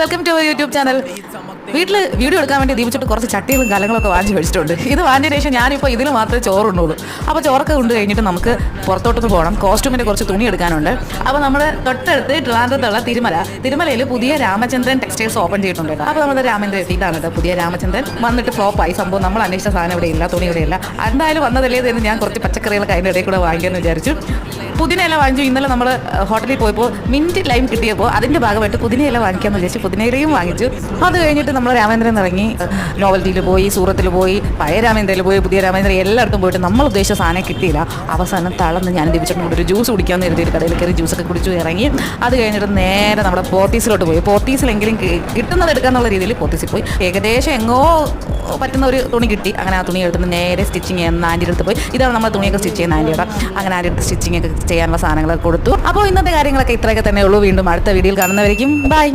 Welcome to YouTube channel. വീട്ടിൽ video എടുക്കാൻ വേണ്ടി ദീപിച്ചിട്ട് കുറച്ച് ചട്ടികളും കലങ്ങളൊക്കെ വാങ്ങിച്ച് വെച്ചിട്ടുണ്ട്. ഇത് വാങ്ങിയതിന് ശേഷം ഞാനിപ്പോൾ ഇതിൽ മാത്രമേ ചോറുണ്ടുള്ളൂ. അപ്പോൾ ചോറൊക്കെ കൊണ്ട് കഴിഞ്ഞിട്ട് നമുക്ക് പുറത്തോട്ടൊന്ന് പോകണം. കോസ്റ്റ്യൂമിൻ്റെ കുറച്ച് തുണി എടുക്കാനുണ്ട്. അപ്പോൾ നമ്മൾ തൊട്ടടുത്ത് ട്രിവാൻഡ്രത്തുള്ള തിരുമലയിൽ പുതിയ രാമചന്ദ്രൻ ടെക്സ്റ്റൈൽസ് ഓപ്പൺ ചെയ്തിട്ടുണ്ട്. അപ്പോൾ നമ്മുടെ രാമേന്ദ്രൻ എത്തിയിട്ടാണ് പുതിയ രാമചന്ദ്രൻ വന്നിട്ട് ഫ്ലോപ്പായി. സംഭവം നമ്മൾ അന്വേഷിച്ച സാധനം ഇവിടെ ഇല്ല, തുണി ഇവിടെ ഇല്ല. എന്തായാലും വന്നതല്ലേ എന്ന് ഞാൻ കുറച്ച് പച്ചക്കറികളൊക്കെ അതിൻ്റെ ഇടയിൽ കൂടെ വാങ്ങിക്കാമെന്ന് വിചാരിച്ചു. പുതിനയില വാങ്ങിച്ചു. ഇന്നലെ നമ്മൾ ഹോട്ടലിൽ പോയപ്പോൾ മിൻറ്റ് ലൈം കിട്ടിയപ്പോൾ അതിൻ്റെ ഭാഗമായിട്ട് പുതിനയില വാങ്ങിക്കാമെന്ന് വിചാരിച്ചു. പുതിനയിലയും വാങ്ങിച്ചു. അത് കഴിഞ്ഞിട്ട് നമ്മൾ രാമേന്ദ്രൻ ഇറങ്ങി നോവൽറ്റിയിൽ പോയി, സൂറത്തിൽ പോയി, പഴയ രാമേന്ദ്രയിൽ പോയി, പുതിയ രാമേന്ദ്രൻ എല്ലായിടത്തും പോയിട്ട് നമ്മൾ ഉദ്ദേശിച്ച സാധനം കിട്ടിയില്ല. അവസാനം തളർന്ന് ഞാൻ ദിവിച്ചിട്ട് ഒരു ജ്യൂസ് കുടിക്കാമെന്ന് കരുതിയിട്ട് കടയിൽ കയറി ജ്യൂസൊക്കെ കുടിച്ചു ഇറങ്ങി. അത് കഴിഞ്ഞിട്ട് നേരെ നമ്മുടെ പോത്തീസിലോട്ട് പോയി. പോത്തീസിലെങ്കിലും കിട്ടുന്നത് എടുക്കാന്നുള്ള രീതിയിൽ പോത്തീസിൽ പോയി. ഏകദേശം എങ്ങോ പറ്റുന്ന ഒരു തുണി കിട്ടി. അങ്ങനെ ആ തുണി എടുത്തിട്ട് നേരെ സ്റ്റിച്ചിങ് ചെയ്യുന്ന ആൻറ്റിയുടെ അടുത്ത് പോയി. ഇതാണ് നമ്മൾ തുണിയൊക്കെ സ്റ്റിച്ച് ചെയ്യുന്ന ആൻറ്റിയുടെ. അങ്ങനെ ആൻറ്റി അടുത്ത് സ്റ്റിച്ചിങ് ഒക്കെ ചെയ്യാനുള്ള സാധനങ്ങളൊക്കെ കൊടുത്തു. അപ്പോൾ ഇന്നത്തെ കാര്യങ്ങളൊക്കെ ഇത്രയൊക്കെ തന്നെ ഉള്ളൂ. വീണ്ടും അടുത്ത വീഡിയോയിൽ കാണുന്നവരേക്കും ബൈ.